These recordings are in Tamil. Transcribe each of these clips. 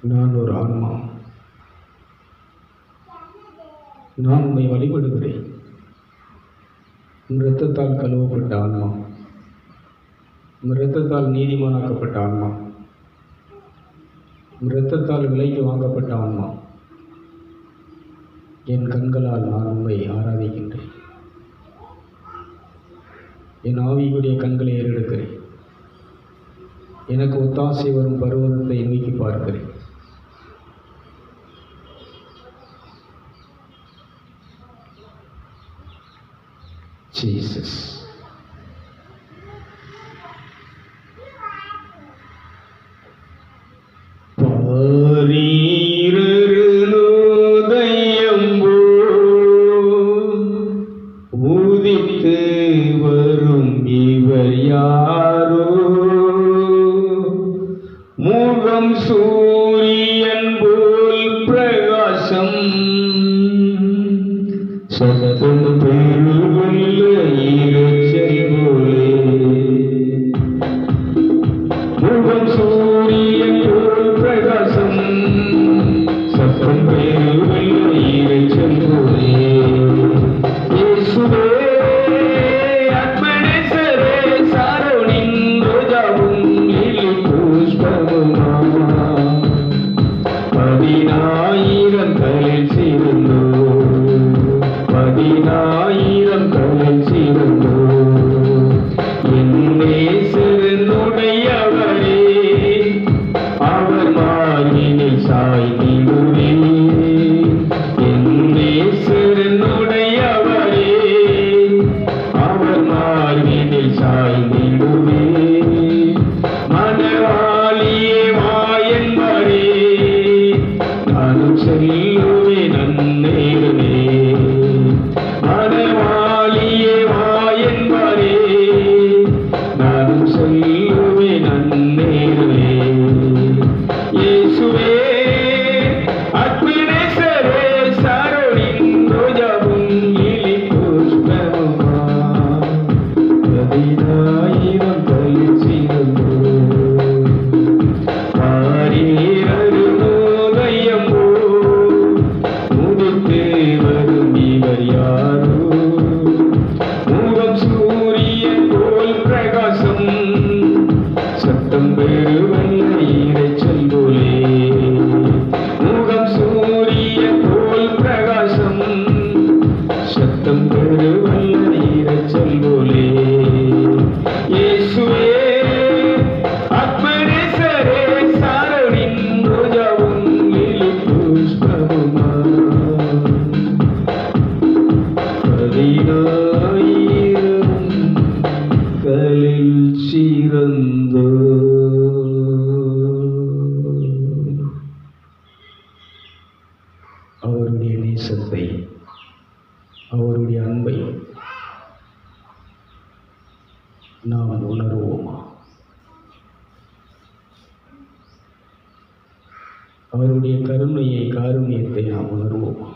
நான் ஒரு ஆன்மா. நான் உம்மை வழிபடுகிறேன். உம் இரத்தத்தால் கழுவப்பட்ட ஆன்மா, உம் இரத்தத்தால் நீதிமானாக்கப்பட்ட ஆன்மா, உம் இரத்தத்தால் விலைக்கு வாங்கப்பட்ட ஆன்மா. என் கண்களால் நான் உம்மை ஆராதிக்கின்றேன். என் ஆவியுடைய கண்களை ஏறெடுக்கிறேன். எனக்கு ஒத்தாசை வரும் பருவத்தை நோக்கி பார்க்கிறேன். Jesus. ஊதித்து வரும் இவர் யாரோ, முகம் சூரியன் போல் பிரகாசம், சத்தம் பெருவெள்ள இரைச்சல் போலே. முகம் சூரியன் போல் பிரகாசம், சத்தம் பெருவெள்ள இரைச்சல் போலே. இயேசுவே அத்மனேசரே, சாரோனின் ரோஜாவும் லில்லி புஷ்பமுமா, 10,000 கலில் சிறந்தோ, 10,000 கலில் சிறந்தோ. என் நேசரனுடையவரே, அவர் மார்பினில் சாய்ந்திடுவே. என் நேசரனுடையவரே, அவர் மார்பினில் சாய்ந்திடுவே. மணவாளியே வா என்பாரே, நானும் செல்லுவேன் அந்நேரமே. மணவாளியே வா என்பாரே, நானும் செல்லுவேன் அந்நேரமே. இயேசுவே அத்மனேசரே, சாரோனின் ரோஜாவும் லில்லி புஷ்பமுமா, 10,000 கலில் சிறந்தோ. அருணோதயம்போ உதித்து வரும் இவர் யாரோ, முகம் சூரியன் போல் பிரகாசம், சத்தம் பெருவெள்ள இரைச்சல் போலே. முகம் சூரியன் போல் பிரகாசம், சத்தம் பெருவெள்ள இரைச்சல் போலே. இயேசுவே அத்மனேசரே, சாரோனின் ரோஜாவும் லில்லி புஷ்பமுமா, 10,000 கலில் சிறந்தோ. அவருடைய நேசத்தை, அவருடைய அன்பை நாம் உணர்வோமா? அவருடைய கருணையை, காருண்யத்தை நாம் உணர்வோமா?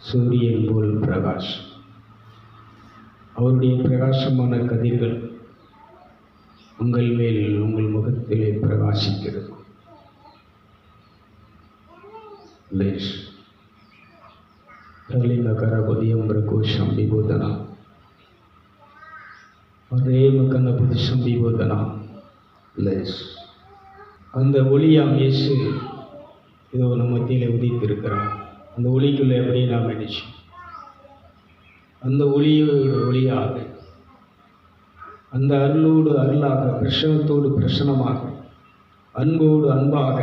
சூரியன் போல் பிரகாஷ், அவருடைய பிரகாசமான கதிர்கள் உங்கள் மேல், உங்கள் முகத்திலே பிரகாசிக்கிறது. லேஷ் கலிங்கரபதியம் பிரகோஷம் விபோதனா, ரேம கண்ணபுதிஷம் விபோதனா. லேஷ் அந்த ஒளியாம் இயேசு இதோ நம்ம மத்தியில் உதித்திருக்கிறார். அந்த ஒளிக்குள்ளே அப்படியே நாம் நினைச்சு, அந்த ஒளியோடு ஒளியாக, அந்த அருளோடு அருளாக, பிரசனத்தோடு பிரசனமாக, அன்போடு அன்பாக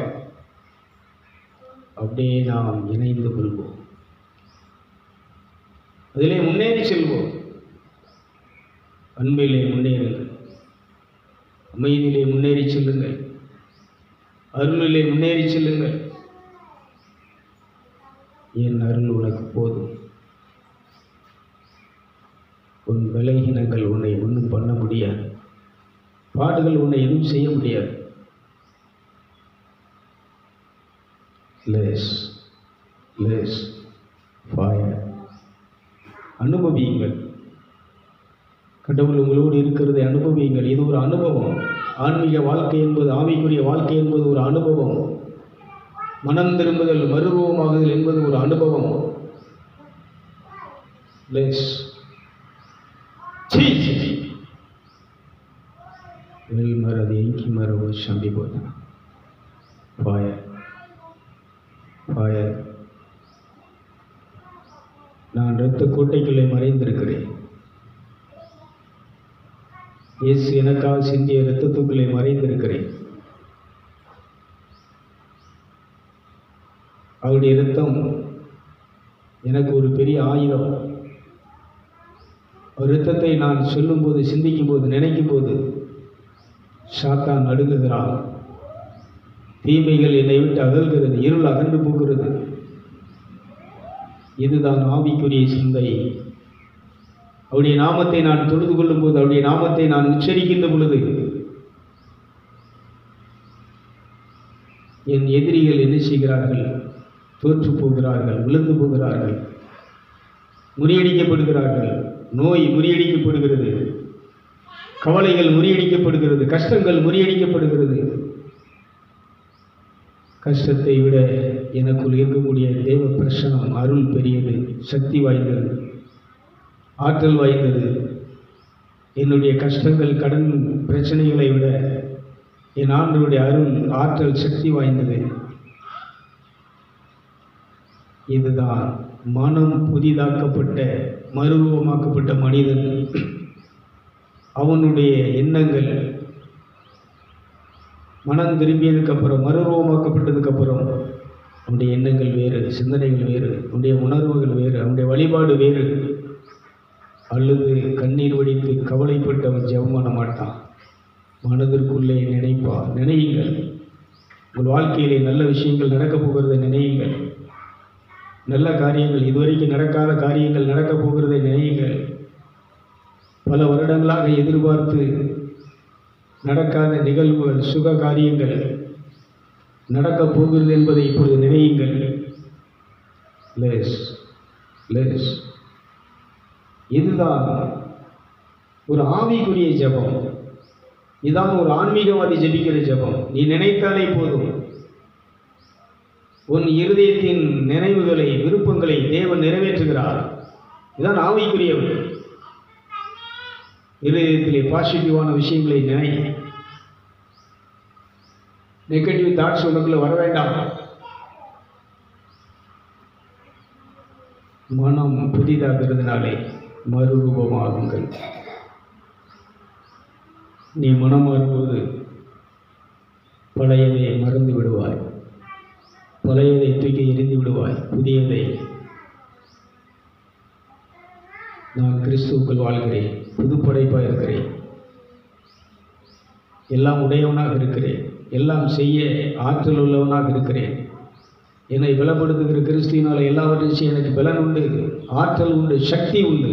அப்படியே நாம் இணைந்து கொள்வோம். அதிலே முன்னேறி செல்வோம். அன்பிலே முன்னேறுங்கள், அமைதியிலே முன்னேறி செல்லுங்கள், அருளிலே முன்னேறி செல்லுங்கள். என் அருள் உனக்கு போதும். உன் விலகினங்கள் உன்னை ஒன்றும் பண்ண முடியாது. பாடுகள் உன்னை எதுவும் செய்ய முடியாது. less fire. அனுபவியுங்கள். கடவுள் உங்களோடு இருக்கிறதை அனுபவியுங்கள். இது ஒரு அனுபவம். ஆன்மீக வாழ்க்கை என்பது, ஆவிக்குரிய வாழ்க்கை என்பது ஒரு அனுபவம். மனம் திரும்புதல், மறுரூபமாகுதல் என்பது ஒரு அனுபவம். நான் இரத்த கோட்டைக்குள்ளே மறைந்திருக்கிறேன். இயேசு எனக்காக சிந்திய இரத்தத்துக்குள்ளே மறைந்திருக்கிறேன். அவருடைய இரத்தம் எனக்கு ஒரு பெரிய ஆயுதம். ஒரு இரத்தத்தை நான் சொல்லும்போது, சிந்திக்கும் போது, நினைக்கும் போது சாத்தான் நடுங்குகிறான். தீமைகள் என்னை விட்டு அகல்கிறது, இருள் அகன்று போகிறது. இதுதான் ஆவிக்குரிய சிந்தை. அவருடைய நாமத்தை நான் தொழுது கொள்ளும் போது, அவருடைய நாமத்தை நான் உச்சரிக்கின்ற பொழுது, என் எதிரிகள் என்ன செய்கிறார்கள்? தோற்று போகிறார்கள், விழுந்து போகிறார்கள், முறியடிக்கப்படுகிறார்கள். நோய் முறியடிக்கப்படுகிறது, கவலைகள் முறியடிக்கப்படுகிறது, கஷ்டங்கள் முறியடிக்கப்படுகிறது. கஷ்டத்தை விட எனக்குள் இருக்கக்கூடிய தேவ பிரசனம், அருள் பெரியது, சக்தி வாய்ந்தது, ஆற்றல் வாய்ந்தது. என்னுடைய கஷ்டங்கள், கடன் பிரச்சனைகளை விட என் ஆண்டவருடைய அருள், ஆற்றல், சக்தி வாய்ந்தது. இதுதான் மனம் புதிதாக்கப்பட்ட, மறுரூபமாக்கப்பட்ட மனிதன். அவனுடைய எண்ணங்கள் மனம் திரும்பியதுக்கப்புறம், மறுரூபமாக்கப்பட்டதுக்கப்புறம் அவனுடைய எண்ணங்கள் வேறு, சிந்தனைகள் வேறு, அவனுடைய உணர்வுகள் வேறு, அவனுடைய வழிபாடு வேறு. அழுது கண்ணீர் வடித்து கவலைப்பட்டு அவன் ஜெபம் பண்ண மாட்டான். மனதிற்குள்ளே நினைப்பான். நினையுங்கள், உங்கள் வாழ்க்கையிலே நல்ல விஷயங்கள் நடக்கப் போகிறதை நினையுங்கள். நல்ல காரியங்கள், இதுவரைக்கும் நடக்காத காரியங்கள் நடக்கப் போகிறதை நினையுங்கள். பல வருடங்களாக எதிர்பார்த்து நடக்காத நிகழ்வுகள், சுக காரியங்கள் நடக்கப் போகிறது என்பதை இப்பொழுது நினையுங்கள். இதுதான் ஒரு ஆவிக்குரிய ஜெபம். இதுதான் ஒரு ஆன்மீகவாதி ஜெபிக்கிற ஜெபம். நீ நினைத்தாலே போதும், உன் இருதயத்தின் நினைவுகளை, விருப்பங்களை தேவன் நிறைவேற்றுகிறார். இதுதான் ஆவிக்குரியவர். இருதயத்திலே பாசிட்டிவான விஷயங்களை நினை. நெகட்டிவ் தாட்ஸ் உனக்குள்ள வர வேண்டாம். மனம் புதிதாகிறதுனாலே மறுரூபமாகுங்கள். நீ மனம் மாறும்போது பழையதை மறந்து விடுவாய், பழையதை தூக்கி எறிந்து விடுவாய். புதியதை, நான் கிறிஸ்துவுக்குள் வாழ்கிறேன், புதுப்படைப்பாக இருக்கிறேன், எல்லாம் உடையவனாக இருக்கிறேன், எல்லாம் செய்ய ஆற்றல் உள்ளவனாக இருக்கிறேன், என்னை பலப்படுத்துகிற கிறிஸ்துவினால் எல்லாவற்றையும் செய்ய எனக்கு பலன் உண்டு, ஆற்றல் உண்டு, சக்தி உண்டு.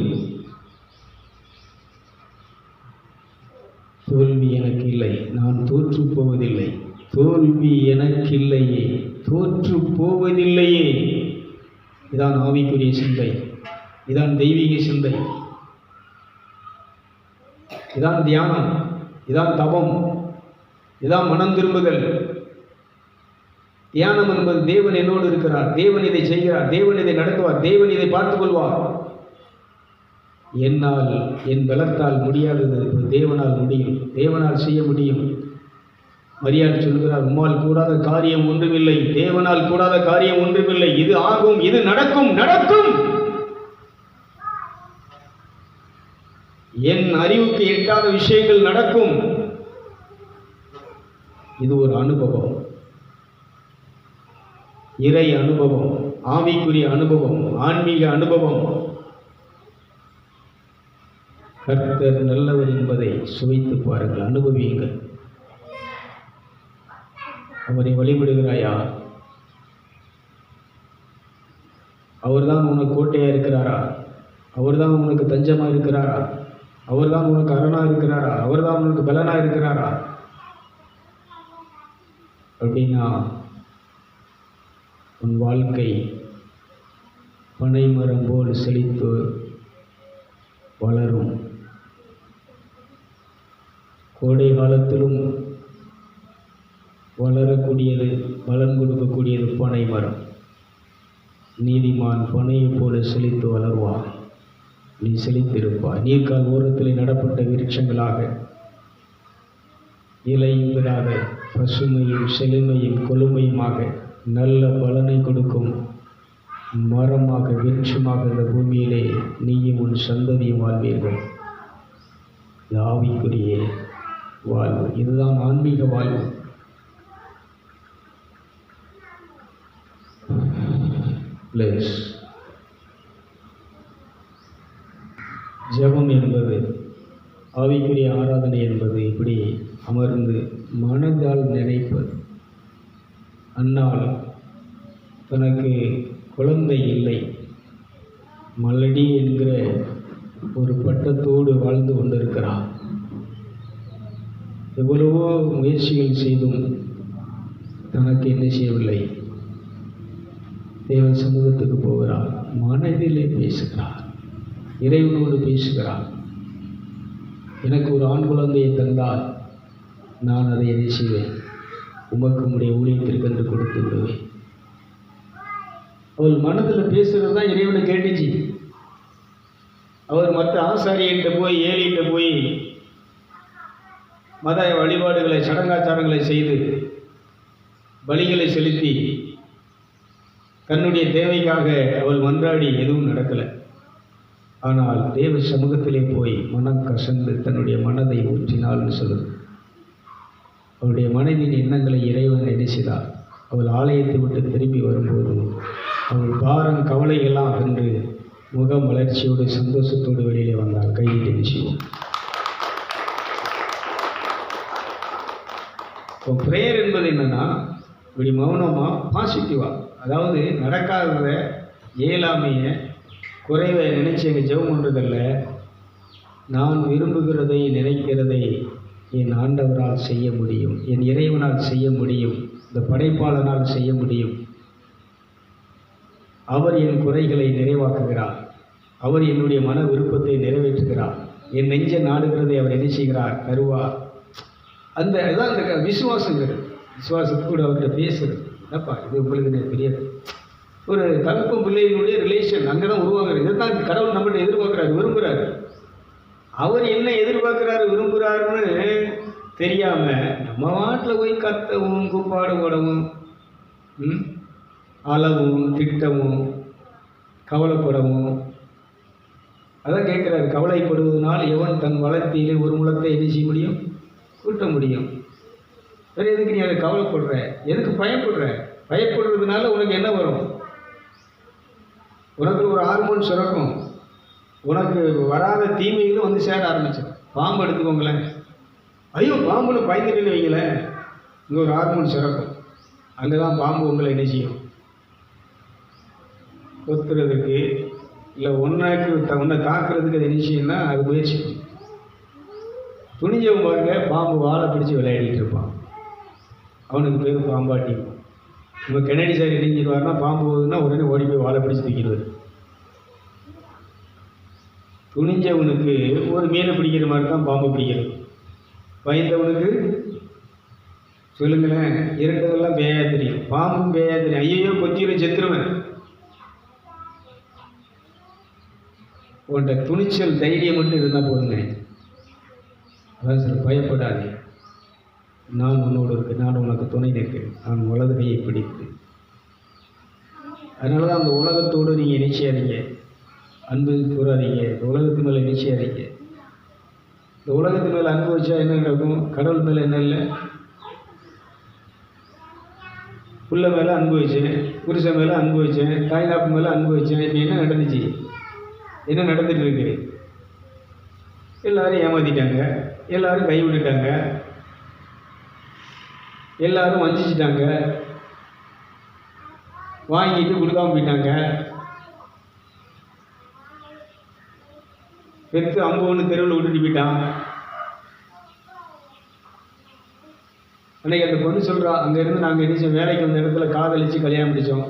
தோல்வி எனக்கு இல்லை, நான் தோற்று போவதில்லை. தோல்வி எனக்கு இல்லையே, தோற்று போவதில்லையே. இதான் ஆவிக்குரிய சிந்தை, இதான் தெய்வீக சிந்தை, இதான் தியானம், இதான் தபம், இதான் மனம் திரும்புதல். தியானம் என்பது தேவன் என்னோடு இருக்கிறார், தேவன் இதை செய்கிறார், தேவன் இதை நடத்துவார், தேவன் இதை பார்த்துக் கொள்வார். என்னால், என் பலத்தால் முடியாதது தேவனால் முடியும், தேவனால் செய்ய முடியும். மரியாள் சொல்கிறார், உம்மால் கூடாத காரியம் ஒன்றுமில்லை, தேவனால் கூடாத காரியம் ஒன்றுமில்லை. இது ஆகும், இது நடக்கும், நடக்கும். என் அறிவுக்கு எட்டாத விஷயங்கள் நடக்கும். இது ஒரு அனுபவம், இறை அனுபவம், ஆவிக்குரிய அனுபவம், ஆன்மீக அனுபவம். கர்த்தர் நல்லவர் என்பதை சுவைத்து பாருங்கள், அனுபவியுங்கள். அவரை வழிபடுகிறாயா? அவர்தான் உனக்கு கோட்டையா இருக்கிறாரா? அவர்தான் உனக்கு தஞ்சமா இருக்கிறாரா? அவர்தான் உனக்கு அரணா இருக்கிறாரா? அவர்தான் உனக்கு பலனா இருக்கிறாரா? அப்படின்னா உன் வாழ்க்கை பனைமரம் போல் செழித்து வளரும். கோடை காலத்திலும் வளரக்கூடியது, பலன் கொடுக்கக்கூடியது பனை மரம். நீதிமான் பனையைப் போல செழித்து வளருவான். நீ செழித்திருப்பாய். நீர்க்கால் ஓரத்தில் நடப்பட்ட விருட்சங்களாக, இலையுதிராத பசுமையும் செழுமையும் கொழுமையுமாக நல்ல பலனை கொடுக்கும் மரமாக, விருட்சமாக இந்த பூமியிலே நீயும் உன் சந்ததியும் வாழ்வீர்கள். இது ஆவிக்குரிய வாழ்வு. இதுதான் ஆன்மீக வாழ்வு. ஜெபம் என்பது, ஆவிக்குரிய ஆராதனை என்பது இப்படி அமர்ந்து மனதால் நினைப்பது. அன்னாள் தனக்கு குழந்தை இல்லை, மலடி என்கிற ஒரு பட்டத்தோடு வாழ்ந்து கொண்டிருக்கிறார். எவ்வளவோ முயற்சிகள் செய்தும் தனக்கு என்ன செய்யவில்லை. தேவ சமூகத்துக்கு போகிறார், மனதிலே பேசுகிறார், இறைவனோடு பேசுகிறார். எனக்கு ஒரு ஆண் குழந்தையை தந்தால் நான் அதை என்ன செய்வேன், உமக்கு உடைய ஊழியத்திற்கு என்று கொடுத்து விடுவேன். அவள் மனதில் பேசுகிறது தான் இறைவனை கேட்டுச்சு. அவர் மற்ற ஆசாரியன்ட்ட போய், ஏலிகிட்ட போய் மத வழிபாடுகளை, சடங்காச்சாரங்களை செய்து பலிகளை செலுத்தி தன்னுடைய தேவைக்காக அவள் மன்றாடி எதுவும் நடக்கலை. ஆனால் தேவ சமூகத்திலே போய் மனம் கசந்து தன்னுடைய மனதை ஊற்றினாள்னு சொல்லுது. அவளுடைய மனதின் எண்ணங்களை இறைவன் என்ன செய்தார். அவள் ஆலயத்தை விட்டு திரும்பி வரும்போது அவள் பாரம் கவலையெல்லாம் அகன்று முகம் வளர்ச்சியோடு சந்தோஷத்தோடு வெளியிலே வந்தாள். கையிட்டு விஷயம். இப்போ ப்ரேயர் என்பது என்னென்னா, இப்படி மௌனமாக பாசிட்டிவாக, அதாவது நடக்காத இயலாமையை, குறைவை நினைச்சு எங்கள் ஜெபம் பண்ணுறதில்ல. நான் விரும்புகிறதை, நினைக்கிறதை என் ஆண்டவரால் செய்ய முடியும், என் இறைவனால் செய்ய முடியும், இந்த படைப்பாளனால் செய்ய முடியும். அவர் என் குறைகளை நிறைவாக்குகிறார். அவர் என்னுடைய மன விருப்பத்தை நிறைவேற்றுகிறார். என் நெஞ்ச நாடுகிறதை அவர் என்ன செய்கிறார், தருவார். அந்த இதான் அந்த விசுவாசங்கிறது. விசுவாசத்தோடு அவர்கிட்ட பேசுகிறது. என்னப்பா இது உங்களுக்கு தெரியாது. ஒரு தகப்பன் பிள்ளைகளுடைய ரிலேஷன் அங்கே தான் உருவாகிறது. இதை தான் கடவுள் நம்மகிட்ட எதிர்பார்க்குறாரு, விரும்புகிறாரு. அவர் என்ன எதிர்பார்க்குறாரு, விரும்புகிறாருன்னு தெரியாமல் நம்ம வாட்டில் போய் கத்தவும், கூப்பாடு போடவும், அளவும், திட்டவும், கவலைப்படவும். அதான் கேட்குறாரு, கவலைப்படுவதனால் எவன் தன் வளர்த்தியிலே ஒரு முழத்தை என்ன செய்ய முடியும், கூட்ட முடியும். வேறு எதுக்கு நீ அதை கவலைப்படுற, எதுக்கு பயப்படுற? பயப்படுறதுனால உனக்கு என்ன வரும்? உனக்கு ஒரு ஹார்மோன் சுரக்கும். உனக்கு வராத தீமைகளும் வந்து சேர ஆரம்பிச்சு. பாம்பு எடுத்துக்கோங்களேன். ஐயோ பாம்புல பயந்துட்டுன்னு வைங்களேன், இங்கே ஒரு ஹார்மோன் சுரக்கும். அங்கே தான் பாம்பு உங்களை என்ன செய்யும், கொத்துறதுக்கு இல்லை உன்னை தாக்குறதுக்கு அது என்ன செய்யும்னா அது முயற்சி. துணிஞ்சவன் பாருங்க, பாம்பு வாழை பிடிச்சி விளையாடிட்டு இருப்பான். அவனுக்கு பேர் பாம்பாட்டி. நம்ம கெனடி சார் இணைஞ்சிடுவார்னா பாம்பு போகுதுன்னா உடனே ஓடி போய் வாழை பிடிச்சி தூக்கிடுவார். துணிஞ்சவனுக்கு ஒரு மீனை பிடிக்கிற மாதிரி தான் பாம்பு பிடிக்கிறது. பயந்தவனுக்கு சொல்லுங்களேன், இரண்டதெல்லாம் பேயா தெரியும், பாம்பும் பேயா தெரியும். ஐயோ கொத்தியில செத்துருவேன். உன்ட துணிச்சல், தைரியம் மட்டும் இருந்தால் போதுங்க. அதான் சார், பயப்படாதே, நான் உன்னோடு இருக்கு, நான் உனக்கு துணை நிற்கிறேன், நான் வலது கையை பிடித்து. அதனால தான் அந்த உலகத்தோடு நீங்கள் இணைச்சியாதீங்க, அன்பு கூறாதீங்க. இந்த உலகத்து மேலே இணைச்சியாதீங்க. இந்த உலகத்து மேலே அன்பு வச்சா என்ன நடக்கும்? கடவுள் மேலே என்ன இல்லை, புள்ள மேலே அன்பு வச்சேன், புருஷன் மேலே அன்பு வச்சேன், தாய்தாப்பு மேலே அன்பு வச்சேன். இப்போ என்ன நடந்துச்சு, என்ன நடந்துட்டு இருக்கு? எல்லாரும் ஏமாத்திட்டாங்க, எல்லாரும் கைவிட்டுட்டாங்க, எல்லாரும் வஞ்சிச்சிட்டாங்க, வாங்கிட்டு கொடுக்காம போயிட்டாங்க. பெற்று அம்பு ஒன்று தெருவில் விட்டுட்டு போயிட்டான். அன்றைக்கி அந்த பொண்ணு சொல்கிறா, அங்கேருந்து நாங்கள் என்ன செய்வோம், வேலைக்கு வந்த இடத்துல காதலிச்சு கல்யாணம் முடித்தோம்.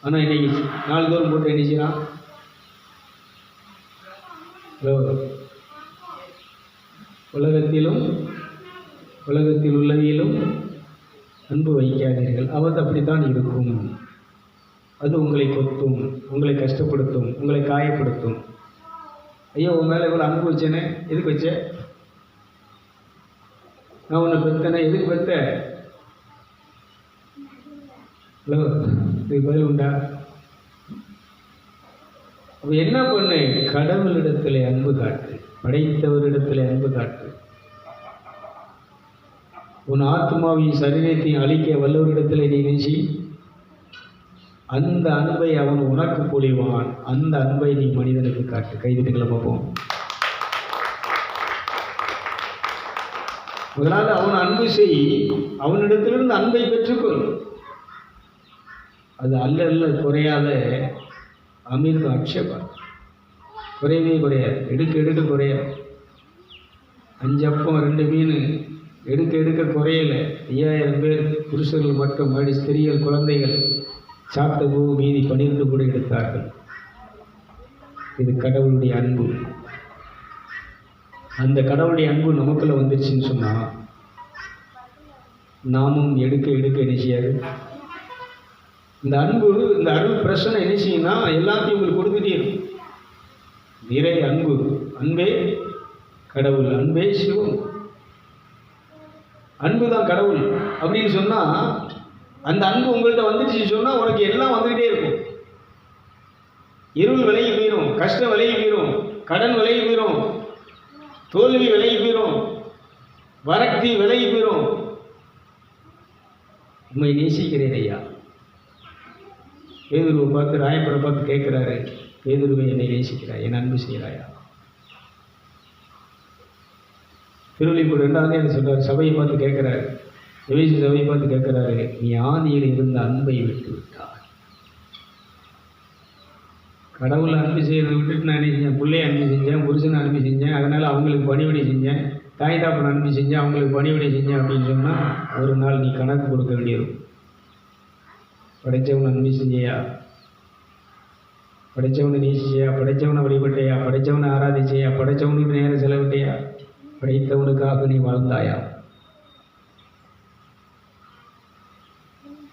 ஆனால் இன்றைக்கி நாள்தோறும் போட்டு என்ன செய்யலாம். ஹலோ, உலகத்தில் உள்ளவியலும் அன்பு வைக்காதீர்கள். அது அப்படித்தான் இருக்கும். அது உங்களை கொத்தும், உங்களை கஷ்டப்படுத்தும், உங்களை காயப்படுத்தும். ஐயோ, உன் மேலே இவ்வளோ அன்பு வச்சேனே, எதுக்கு வச்ச? நான் உன்னை பெத்தனே, எதுக்கு பெத்த? ஹலோ, இதுக்கு பதில் உண்டா? அப்போ என்ன பண்ணு? கடவுளிடத்தில் அன்பு காட்டு, படைத்தவரிடத்தில் அன்பு காட்டு. உன் ஆத்மாவையும் சரீரத்தையும் அழிக்க வல்லவரிடத்தில் நீ நேசி. அந்த அன்பை அவன் உனக்கு பொழிவான். அந்த அன்பை நீ மனிதனுக்கு காட்டு. கைதிட்டுகளை பார்ப்போம். முதலாவது அவன் அன்பு செய், அவனிடத்திலிருந்து அன்பை பெற்றுக்கொள். அது அல்ல குறையாத அமிர்தம், அக்ஷபா, குறையவே குறையாது. எடுக்க குறையாது. 5 அப்பம் 2 மீன் எடுக்க குறையலை. 5000 பேர் புருஷர்கள் மற்றும் ஸ்திரீகள் குழந்தைகள் சாப்பிட்ட போது மீதி 12 கூட எடுத்தார்கள். இது கடவுளுடைய அன்பு. அந்த கடவுளுடைய அன்பு நமக்குள்ள வந்துருச்சுன்னு சொன்னால் நாமும் எடுக்க என்ன செய்யாது? இந்த அன்பு, இந்த அருள் பிரச்சனை என்ன செய்யும்னா எல்லாத்தையும் உங்களுக்கு கொடுத்துட்டே இருக்கும். நிறை அன்பு, அன்பே கடவுள், அன்பே சிவம். அன்பு தான் கடவுள் அப்படின்னு சொன்னால், அந்த அன்பு உங்கள்கிட்ட வந்துடுச்சு சொன்னால் உனக்கு எல்லாம் வந்துக்கிட்டே இருக்கும். இருள் விலகி போயிடும், கஷ்டம் விலகி போயிடும், கடன் விலகி போயிடும், தோல்வி விலகி போயிடும், வரக்தி விலகி போயிடும். உண்மை நேசிக்கிறேன் ஐயா. பேதுருவை பார்த்து, ராயப்பரை பார்த்து கேட்குறாரு, பேதுருவை என்னை நேசிக்கிறாய், என் அன்பு செய்கிறாயா? திருவள்ளிப்பூர் 2ஆவது என்ன சொல்கிறார்? சபையை பார்த்து கேட்குறாரு, எவேசி சபையை பார்த்து கேட்குறாரு, நீ ஆதியில் இருந்த அன்பை விட்டு விட்டாய். கடவுளை அன்பு செய்கிறத விட்டுட்டு நான் என்ன செஞ்சேன்? பிள்ளையை அன்பு செஞ்சேன், புருஷனை அன்பு செஞ்சேன், அதனால் அவங்களுக்கு பணிவிடை செஞ்சேன், தாய் தாப்பனை அன்பு செஞ்சேன், அவங்களுக்கு பணிவிடை செஞ்சேன் அப்படின்னு சொன்னால் ஒரு நாள் நீ கணக்கு கொடுக்க வேண்டியிருக்கும். படைத்தவனை அன்பு செஞ்சியா? படைத்தவனை நேசிச்சியா? படைத்தவனை வழிபட்டையா? படைத்தவனை ஆராதிச்சையா? படைத்தவனுக்கு நேரம் செலவிட்டையா? படைத்தவனுக்காக நீ வாழ்ந்தாயா?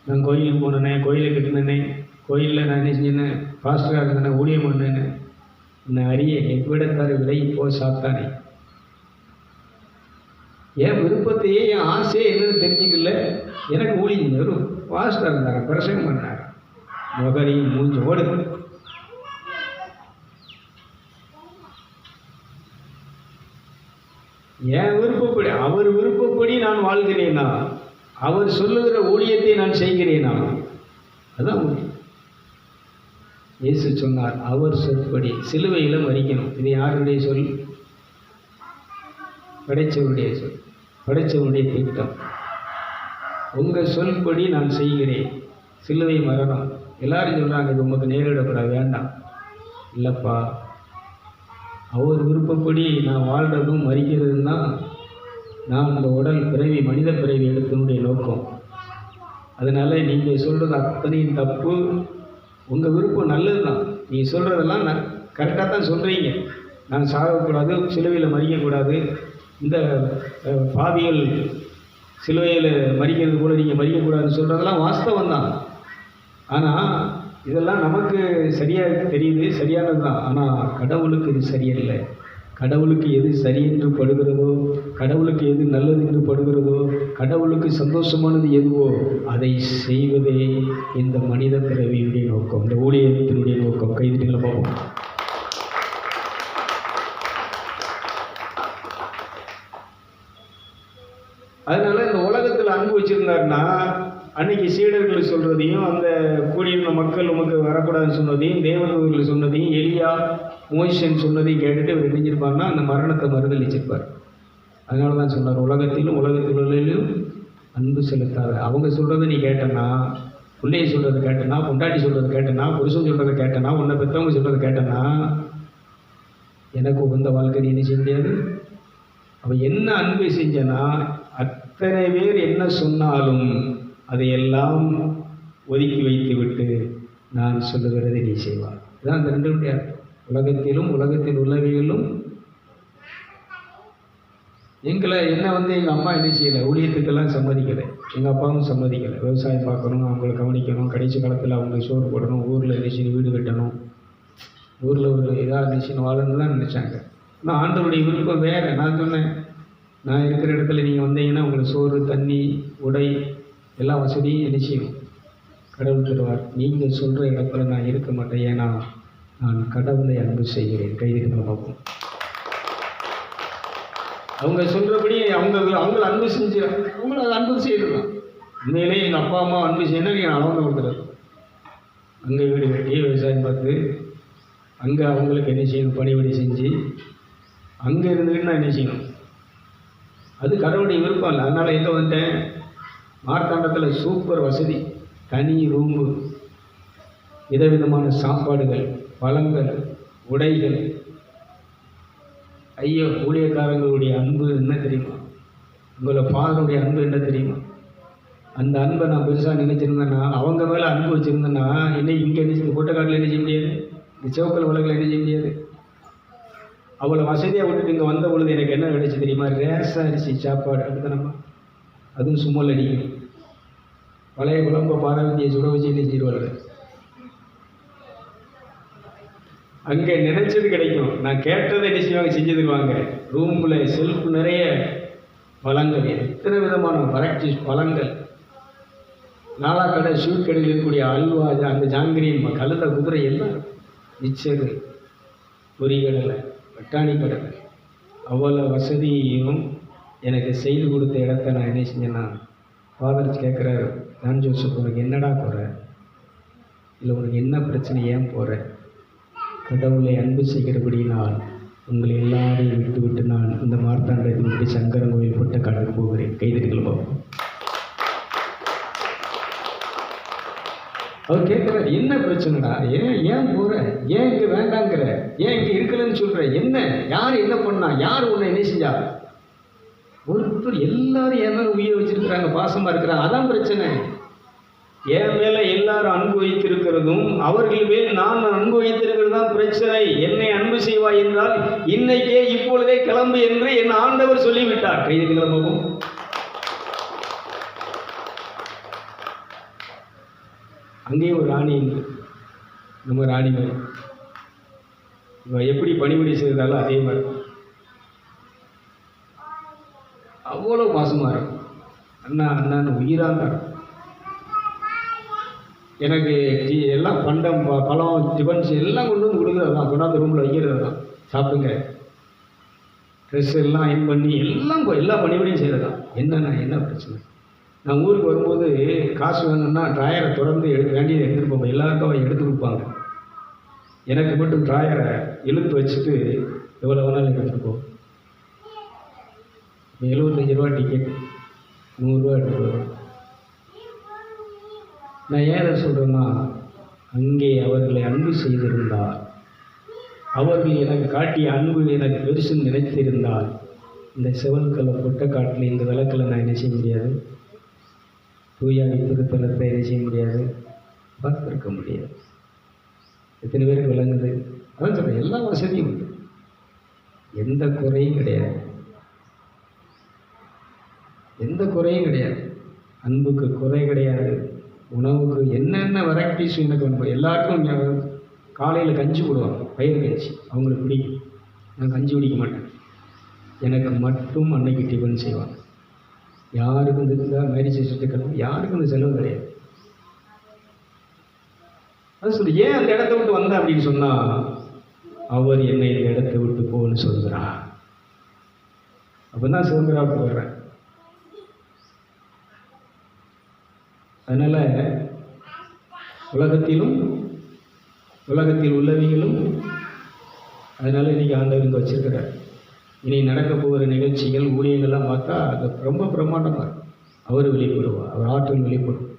நான் கோயிலுக்கு போனேனே, கோயிலை கட்டினேனே, கோயிலில் நான் என்ன செஞ்சேன்னு பாஸ்டராக இருந்தேனே, ஊழியம் பண்ணேன்னு உன்னை அறிய எவ்விடத்தாரு விலகி போ சாத்தானே. என் விருப்பத்தையே, என் ஆசையே என்னன்னு தெரிஞ்சுக்கல. எனக்கு ஊழியம் வெறும் பாஸ்டராக இருந்தாங்க, பிரசங்கம் பண்ணாங்க, முகரையும் மூஞ்சி ஓடு. என் விருப்பப்படி, அவர் விருப்பப்படி நான் வாழ்கிறேனா? அவர் சொல்லுகிற ஊழியத்தை நான் செய்கிறேனா? அதான் ஊழியம். இயேசு சொன்னார், அவர் சொற்படி சிலுவையில் மரிக்கணும். இது யாருடைய சொல்? படைச்சவருடைய சொல், படைச்சவருடைய திட்டம். உங்கள் சொல்படி நான் செய்கிறேன், சிலுவை மரணம். எல்லாரும் சொல்கிறாங்க இது உமக்கு நேரிடக்கூடாது, வேண்டாம். இல்லைப்பா, அவர் விருப்பப்படி நான் வாழ்கிறதும் மரிக்கிறதும் தான் நான் இந்த உடல் பிறவி, மனித பிறவி எடுத்தனுடைய நோக்கம். அதனால் நீங்கள் சொல்கிறது அத்தனையும் தப்பு. உங்கள் விருப்பம் நல்லது தான், நீங்கள் சொல்கிறதெல்லாம் நான் கரெக்டாக தான் சொல்கிறீங்க. நான் சாகக்கூடாது, சிலுவையில் மறிக்கக்கூடாது, இந்த பாவிகள் சிலுவையில் மறிக்கிறது கூட நீங்கள் மறிக்கக்கூடாதுன்னு சொல்கிறதெல்லாம் வாஸ்தவம் தான். ஆனால் இதெல்லாம் நமக்கு சரியாக தெரியுது, சரியானது தான். ஆனால் கடவுளுக்கு இது சரியில்லை. கடவுளுக்கு எது சரி என்று படுகிறதோ, கடவுளுக்கு எது நல்லது என்று படுகிறதோ, கடவுளுக்கு சந்தோஷமானது எதுவோ அதை செய்வதே இந்த மனித பிறவியுடைய நோக்கம், இந்த ஊழியத்தினுடைய நோக்கம். கைதிட்டுகளை பார்ப்போம். அதனால இந்த உலகத்தில் அன்பு வச்சிருந்தாருன்னா, அன்னைக்கு சீடர்கள் சொல்றதையும், அந்த கூடியிருந்த மக்கள் உமக்கு வரக்கூடாதுன்னு சொன்னதையும், தேவதூதர்கள் சொன்னதையும், எலியா மோசன் சொன்னதையும் கேட்டுட்டு அவர் நினைஞ்சிருப்பாருன்னா அந்த மரணத்தை மறுதளிச்சிருப்பார். அதனால தான் சொன்னார், உலகத்திலும் உலகத்திலும் அன்பு செலுத்தாத. அவங்க சொல்கிறத நீ கேட்டனா, பிள்ளையை சொல்கிறத கேட்டனா, பொண்டாட்டி சொல்கிறத கேட்டனா, புருஷன் சொல்கிறத கேட்டனா, உன்னை பெற்றவங்க சொல்கிறத கேட்டனா, எனக்கு உகந்த வாழ்க்கை நீ என்ன செய்ய முடியாது. அவன் என்ன அன்பு செஞ்சனா, அத்தனை பேர் என்ன சொன்னாலும் அதையெல்லாம் ஒதுக்கி வைத்து விட்டு நான் சொல்லுகிறதை நீ செய்வார். இதுதான் அந்த 2 உலகத்திலும் உலகத்தில் உள்ளவைகளும் என்னை வந்து எங்கள் அம்மா என்ன செய்யலை, ஊழியத்துக்கெல்லாம் சம்மதிக்கலை, எங்கள் அப்பாவும் சம்மதிக்கலை. விவசாயம் பார்க்கணும், அவங்கள கவனிக்கணும், கடைசி காலத்தில் அவங்க சோறு போடணும், ஊரில் என்ன செய்யணும், வீடு கட்டணும், ஊரில் ஒரு இதாக இருந்துச்சுன்னு வாழணும்னு தான் நினச்சாங்க. ஆனால் ஆண்டவருடைய விருப்பம் வேறு. நான் சொன்னேன், நான் இருக்கிற இடத்துல நீங்கள் வந்தீங்கன்னா உங்களுக்கு சோறு, தண்ணி, உடை எல்லா வசதியும் என்ன செய்யும், கடவுள் தருவார். நீங்கள் சொல்கிற இடத்துல நான் இருக்க மாட்டேன், ஏன்னா நான் கடவுளை அன்பு செய்கிறேன். கைதுக்கு பார்ப்போம். அவங்க சொல்கிறபடி அவங்கள அன்பு செஞ்சு அவங்கள அதை அன்பு செய்கிறது தான். உண்மையிலேயே எங்கள் அப்பா அம்மா அன்பு செய்யணும், நீங்கள் அளந்து கொடுக்குறது. அங்கே வீடு கட்டி விவசாயம் பார்த்து அங்கே அவங்களுக்கு என்ன செய்யணும், பணிபடி செஞ்சு அங்கே இருந்துக்கிட்டு நான் என்ன செய்யணும், அது கடவுளுடைய விருப்பம் இல்லை. அதனால் எங்கே வந்துட்டேன், மார்த்தாண்டத்தில் சூப்பர் வசதி, தனி ரூம்பு, விதவிதமான சாப்பாடுகள், பழங்கள், உடைகள். ஐயோ, ஊழியக்காரங்களுடைய அன்பு என்ன தெரியுமா, உங்களை ஃபாதருடைய அன்பு என்ன தெரியுமா? அந்த அன்பை நான் பெருசாக நினைச்சிருந்தேன்னா, அவங்க மேலே அன்பு வச்சுருந்தேன்னா, இன்னைக்கு இங்கே என்ன செய்ய, கொட்டைக்காட்டில் என்ன செய்ய முடியாது, இந்த சிவக்கல் உலகில் என்ன செய்ய முடியாது. அவ்வளோ வசதியாக விட்டுட்டு இங்கே வந்த பொழுது எனக்கு என்ன கிடைச்சி தெரியுமா, ரேஷன் அரிசி சாப்பாடு. அதுதானம்மா, அதுவும் சும்மல் அடிக்கும். பழைய குழம்பை பாரம்பரிய சுட வச்சு என்ன செய்வார்கள். அங்கே நினைச்சது கிடைக்கும், நான் கேட்டதை என்ன செய்வாங்க, செஞ்சு தருவாங்க. ரூமில் செல்ஃப் நிறைய பழங்கள், எத்தனை விதமான வெரைட்டி பழங்கள், நாலாக்கடை ஸ்வீட் கடையில் இருக்கக்கூடிய அல்வா, அந்த ஜாங்கிரி, கழுத குதிரை எல்லாம், மிச்சரு, பொரிகடலை, பட்டாணி கடலை, அவ்வளோ வசதியும் எனக்கு செய்து கொடுத்த இடத்த நான் என்ன செஞ்சேன்னா, ஃபாதர் கேட்குறாரு, ஜான் ஜோசப் உனக்கு என்னடா போகிற, இல்லை உனக்கு என்ன பிரச்சனை, ஏன் போகிற? கடவுளை அன்பு செய்கிறபடினால் உங்களை எல்லாரையும் விட்டு நான் இந்த மார்த்தாண்டத்தை விட்டு சங்கரங்கோயில் போட்ட கடலுக்கு போகிறேன். கைதடிகள் பார்ப்போம். அவர் கேட்குறாரு, என்ன பிரச்சனைடா, ஏன் போகிற, ஏன் இங்கே வேண்டாங்கிற, ஏன் இங்கே இருக்கலன்னு சொல்கிற, என்ன, யார் என்ன பண்ணா, யார் உன்னை என்ன செஞ்சா? ஒருத்தர் எல்லாரும் என் மேலே உயிரை வச்சிருக்கிறாங்க, பாசமாக இருக்கிறாங்க, அதான் பிரச்சனை. என் மேலே எல்லாரும் அன்பு வைத்திருக்கிறதும் அவர்கள் மேல் நான் அன்பு வைத்திருக்கிறது தான் பிரச்சனை. என்னை அன்பு செய்வாய் என்றால் இன்னைக்கே இப்பொழுதே கிளம்பு என்று என் ஆண்டவர் சொல்லிவிட்டார். கைது கிளம்பவும். அங்கேயும் ஒரு ராணி இருக்கு, நம்ம ராணி மாதிரி இவ எப்படி பணிபுரி செய்தாலும் அதே மாதிரி அவ்வளோ பாசமாக இருக்கும். அண்ணா அண்ணான்னு உயிராக இருக்கும். எனக்கு எல்லாம் பண்டம், பழம், டிஃபன்ஸ் எல்லாம் கொண்டு வந்து கொடுக்குறது தான், கொண்டாந்து ரூமில் வைக்கிறது தான், சாப்பிடுங்க, ட்ரெஸ் எல்லாம் அயன் பண்ணி எல்லாம் எல்லா பணிபடியும் செய்கிறது தான். என்னென்ன என்ன பிரச்சனை, நான் ஊருக்கு வரும்போது காசு வேணும்னா ட்ராயரை திறந்து வேண்டியதை எடுத்துகிட்டு போவோம். எல்லாருக்கும் அவன் எடுத்து கொடுப்பாங்க, எனக்கு மட்டும் ட்ராயரை இழுத்து வச்சுட்டு எவ்வளோ வேணாலும் எடுத்துகிட்டு போவோம். 75 ரூபா டிக்கெட், 100 ரூபா எடுத்துகிட்டு வருவேன். நான் ஏன் அதை சொல்கிறேன்னா, அங்கே அவர்களை அன்பு செய்திருந்தால், அவர்கள் எனக்கு காட்டிய அன்பு எனக்கு பெருசுன்னு நினைத்திருந்தால், இந்த செவல்கலை பொட்டக்காட்டில் இந்த விளக்கில் நான் என்ன செய்ய முடியாது, தூயாவி திருத்தலத்தை என்ன செய்ய முடியாது, பார்த்துருக்க முடியாது. எத்தனை பேருக்கு விளங்குது? அதான் சொல்கிறேன், எல்லா வசதியும் உண்டு, எந்த குறையும் கிடையாது, எந்த குறையும் கிடையாது. அன்புக்கு குறை கிடையாது. உணவுக்கு என்னென்ன வெரைட்டிஸ் எனக்கு வேணும். எல்லாருக்கும் காலையில் கஞ்சி போடுவாங்க, பயிர் கஞ்சி, அவங்களுக்கு பிடிக்கும். நான் கஞ்சி குடிக்க மாட்டேன், எனக்கு மட்டும் அன்னைக்கு டிஃபன் செய்வாங்க. யாருக்கும் இந்த மேரேஜ் சர்டிஃபிகேட், யாருக்கும் இந்த செலவு கிடையாது. அது சொல்லி ஏன் அந்த இடத்த விட்டு வந்தேன் அப்படின்னு சொன்னால், அவர் என்னை இந்த இடத்த விட்டு போன்னு சொல்கிறார். அப்போ தான் சுதந்திராவுக்கு வர்றேன். அதனால் உலகத்தில் உள்ளவங்களும் அதனால் இன்றைக்கி ஆண்டவர் இங்கே வச்சுருக்கிறார். இனி நடக்க போகிற நிகழ்ச்சிகள், ஊழியங்கள்லாம் பார்த்தா அது ரொம்ப பிரமாண்டமாக இருக்கும். அவர் வெளிப்படுவார், அவர் ஆற்றல் வெளிப்படும்,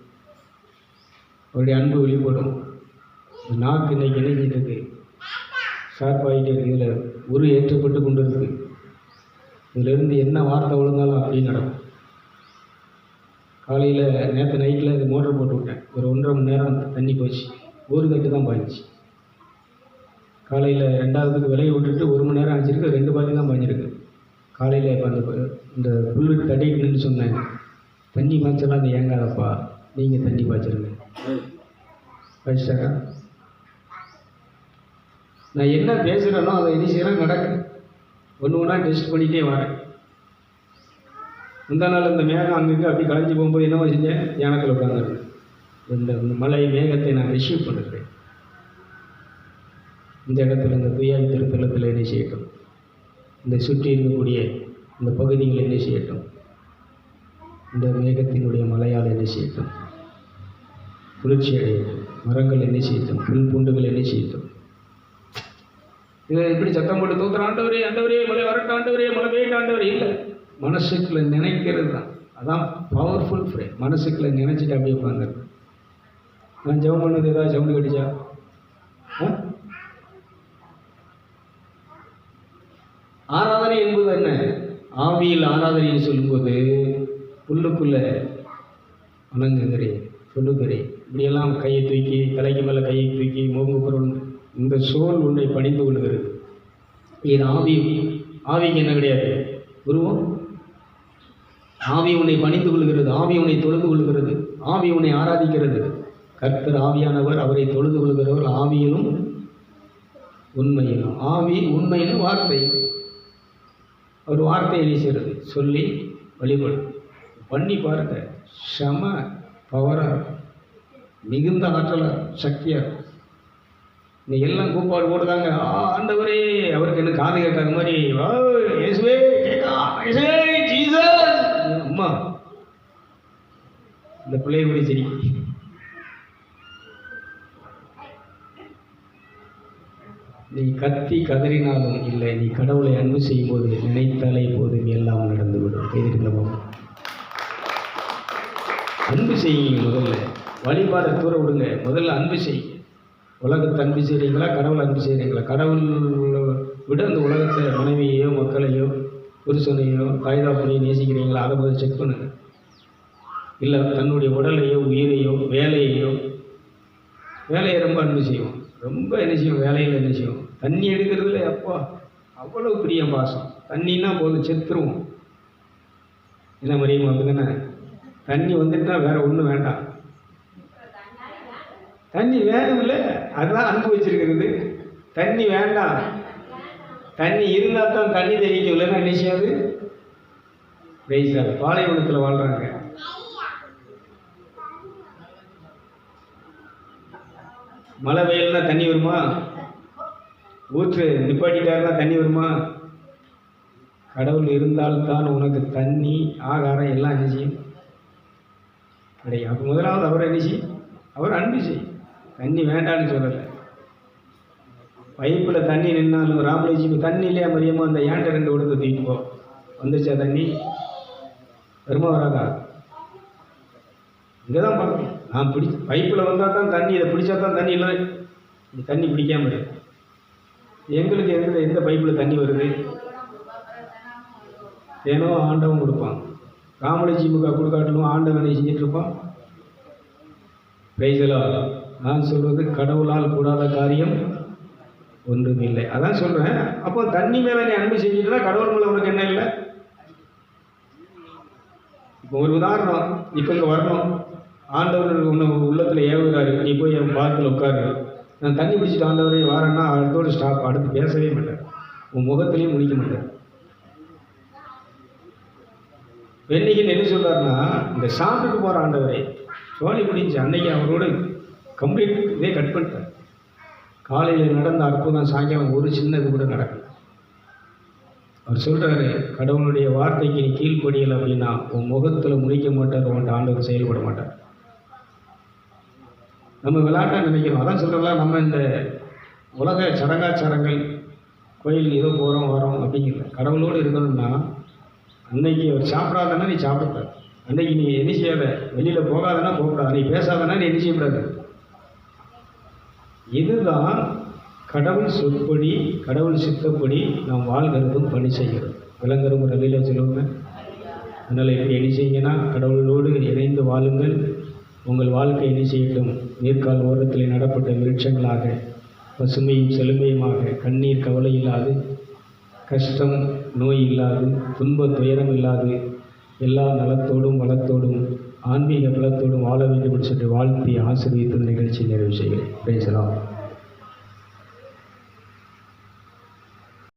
அவருடைய அன்பு வெளிப்படும். நாக்கு இன்னைக்கு இணைஞ்சிட்டு இருக்கு, ஷார்ப்பாகிட்டே இருக்குது, இதில் உரு ஏற்றப்பட்டு கொண்டு இருக்குது. இதிலிருந்து என்ன வார்த்தை விழுந்தாலும் அப்படியே நடக்கும். காலையில் நேற்று நைட்டில் இது மோட்டர் போட்டு விட்டேன், ஒரு 1.5 மணி நேரம் தண்ணி போச்சு, ஒரு தட்டு தான் பாய்ஞ்சிச்சு. காலையில் 2வதுக்கு விலையை விட்டுட்டு 1 மணி நேரம் ஆச்சுருக்கு, 2 பாய்ச்சி தான் பாய்ஞ்சிருக்கு. காலையில் இப்போ இந்த புல் தடிக்கணுன்னு சொன்னேன், தண்ணி பாய்ச்சலாம் அது ஏங்காதப்பா, நீங்கள் தண்ணி பாய்ச்சிருங்க. பாய்ச்சிட்டாரா? நான் என்ன பேசுகிறேனோ அதை என்ன செய்கிறேன் நடக்கு. ஒன்று ஒன்றா டெஸ்ட் பண்ணிகிட்டே வரேன். முந்தா நாள் இந்த மேகம் அங்கங்கே அப்படி கலைஞ்சி போகும்போது என்ன செஞ்சேன், தியானத்தில் உட்காந்துருக்கேன். இந்த மலை மேகத்தை நான் ரிசீவ் பண்ணுறேன். இந்த இடத்துல இந்த துயாவி திருத்தலத்தில் என்ன செய்யட்டும், இந்த சுற்றி இருக்கக்கூடிய இந்த பகுதிகள் என்ன செய்யட்டும், இந்த மேகத்தினுடைய மலையால் என்ன செய்யட்டும், குளிர்ச்சி அடையட்டும், மரங்கள் என்ன செய்யட்டும், புல் பூண்டுகள் என்ன செய்யட்டும். இதை எப்படி சத்தம் போட்டு தூக்குற ஆண்டவரே ஆண்டவரே மழை வரட்டும் ஆண்டவரே மழை பெய்யட்டும் ஆண்டவரே இல்லை, மனசுக்குள்ள நினைக்கிறது தான். அதான் பவர்ஃபுல் ஃப்ரேம். மனசுக்குள்ள நினைச்சிட்டு அப்படியே உட்காந்துருக்கு. நான் ஜெபம் பண்ணது ஏதாவது சவுண்டு கட்டிச்சா? ஆராதனை என்பது என்ன? ஆவியில் ஆராதனைன்னு சொல்லும்போது உள்ளுக்குள்ள வணங்குகிறேன், சொல்லுகிறேன், இப்படியெல்லாம் கையை தூக்கி தலைக்கு மேலே கையை தூக்கி மோங்கு பொருள் இந்த சோல் உன்னை பணிந்து கொள்கிறது. இது ஆவி. ஆவிக்கு என்ன கிடையாது? உருவம். ஆவி உன்னை பணிந்து கொள்கிறது, ஆவி உன்னை தொழுது கொள்கிறது, ஆவி உன்னை ஆராதிக்கிறது. கர்த்தர் ஆவியானவர், அவரை தொழுது கொள்கிறவர் ஆவியிலும் உண்மையிலும். ஆவி உண்மையிலும் வார்த்தை. ஒரு வார்த்தையை செய்கிறது, சொல்லி வழிபடும். பண்ணி பாருங்க, செம பவராக, மிகுந்த ஆற்றலாக, சக்தியாக. இன்னைக்கு எல்லாம் கூப்பாடு போடுதாங்க, ஆண்டவரே, அவருக்கு என்ன காது கேட்காத மாதிரி, இயேசுவே கேட்கா, இயேசுவே ஜீசஸ். அம்மா இந்த பிள்ளைய கூட சரி. நீ கத்தி கதறினாலும் இல்லை, நீ கடவுளை அன்பு செய்யும் போது நினைத்தாலே போதும் எல்லாம் நடந்துவிடும். எதிர்ந்தமோ அன்பு செய்யுங்க. முதல்ல வழிபாடை தூர விடுங்க, முதல்ல அன்பு செய்யுங்க. உலகத்தை அன்பு செய்கிறீங்களா, கடவுளை அன்பு செய்கிறீங்களா? கடவுள் விட அந்த உலகத்தை, மனைவியையோ மக்களையோ புருஷனையோ தாய்தாப்பனையோ நேசிக்கிறீங்களா? அதை முதல்ல செக் பண்ணுங்க. இல்லை தன்னுடைய உடலையோ உயிரையோ வேலையையோ, வேலையை ரொம்ப அன்பு செய்வோம், ரொம்ப என்ன செய்வோம், வேலையில் என்ன செய்வோம், தண்ணி எடுக்கிறதுல அப்பா அவ்வளோ பிரிய பாசம். தண்ணின்னா போதும் செத்துருவோம். என்ன மரியம் அப்படி தானே? தண்ணி வந்துட்டா வேற ஒன்றும் வேண்டாம், தண்ணி வேணும் இல்லை, அதுதான் அன்பு வச்சிருக்கிறது. தண்ணி வேண்டாம், தண்ணி இருந்தால் தான் தண்ணி தெரிவிக்கும், இல்லைன்னா என்ன செய்யாது. வெயிசார் பாலைவனத்தில் வாழ்கிறாங்க. மழை வெயில்னா தண்ணி வருமா? ஊற்று நிப்பாட்டிட்டாருன்னா தண்ணி வருமா? கடவுள் இருந்தால்தான் உனக்கு தண்ணி ஆகாரம் எல்லாம் என்ன செய்யும் கிடைக்கும். அப்போ முதலாவது அவர் என்ன செய்யும், அவர் அன்பு செய்யும். தண்ணி வேண்டான்னு சொல்லலை. பைப்பில் தண்ணி நின்னாலும் ராமலேஜிக்கு தண்ணி இல்லையா மரியமா, அந்த ஏன்ட்ட 2 கொடுத்து தூக்கிட்டு போ. வந்துச்சா தண்ணி? வருமா வராதா? இங்கே தான் பார்க்கணும். நான் பைப்பில் வந்தால் தான் தண்ணி, இதை பிடிச்சா தான் தண்ணி, இல்லை நீ தண்ணி பிடிக்காம இருக்கு. எங்களுக்கு எந்த பைப்பில் தண்ணி வருது? ஏனோ ஆண்டவன் கொடுப்பான். ராமலேஜிமுக்கா கொடுக்காட்டிலும் ஆண்டவனை செஞ்சுட்டு இருப்பான். பிரைஸலா. நான் சொல்வது கடவுளால் கூடாத காரியம் ஒன்றும் இல்லை. அதான் சொல்கிறேன். அப்போ தண்ணி மேலே நீ அன்பு செஞ்சுட்டுனா கடவுள் மேலே உனக்கு என்ன இல்லை? இப்போ ஒரு உதாரணம், இப்போ இங்கே வரணும், ஆண்டவர் உன்னை உள்ளத்தில் ஏவுகிறாரு, நீ போய் என் பாதத்தில் உட்காரு, நான் தண்ணி பிடிச்சிட்டு ஆண்டவரே வாரேன்னா அடுத்தோடு ஸ்டாப், அடுத்து பேசவே மாட்டேன், உன் முகத்திலையும் முடிக்க மாட்டேன். வெள்ளிகள் என்ன சொல்கிறாருன்னா, இந்த சாப்பிட்டுட்டு போகிற ஆண்டவரே சோழி முடிஞ்சு அன்னைக்கு அவரோட கம்ப்ளீட் இதே கட் பண்ணிட்டார். காலையில் நடந்த அற்புதம் சாயங்காலம் ஒரு சின்னது கூட நடக்கல. அவர் சொல்கிறாரு, கடவுளுடைய வார்த்தைக்கு நீ கீழ்ப்படியலை அப்படின்னா உன் முகத்தில் முடிக்க மாட்டார், உன்ட்ட ஆண்டவர் செயல்பட மாட்டார். நம்ம விளையாட்டாக நினைக்கிறோம். அதான் சொல்கிறோம்ல, நம்ம இந்த உலக சடங்காச்சாரங்கள் கோயில் ஏதோ போகிறோம் வரோம் அப்படிங்கிற கடவுளோடு இருக்கணும்னா அன்னைக்கு அவர் சாப்பிடாதன்னா நீ சாப்பிடக்கூடாது, அன்னைக்கு நீ என்ன செய்யாத, வெளியில் போகாதன்னா போகக்கூடாது, நீ பேசாதன்னா நீ என்ன செய்யக்கூடாது. இதுதான் கடவுள் சொற்படி, கடவுள் சித்தப்படி நாம் வாழ்கிறதும் பணி செய்கிறோம். விளங்குறோம் ஒரு நிலையில் சொல்லுவாங்க. அதனால் இப்படி என்ன செய்யுங்கன்னா, கடவுளோடு இணைந்து வாழுங்கள். உங்கள் வாழ்க்கை என்ன செய்யட்டும், நீர்க்கால் ஓரத்தில் நடப்பட்ட விருட்சங்களாக பசுமையும் செழுமையுமாக, கண்ணீர் கவலை இல்லாது கஷ்டம் நோய் இல்லாது, துன்ப துயரம் இல்லாது, எல்லா நலத்தோடும் வளத்தோடும் ஆன்மீக பலத்தோடும் வாழ வேண்டும் என்று சொல்லி வாழ்த்தி ஆசீர்வதித்து நிகழ்ச்சி நிறைவு செய்கிறேன். பேசலாம்.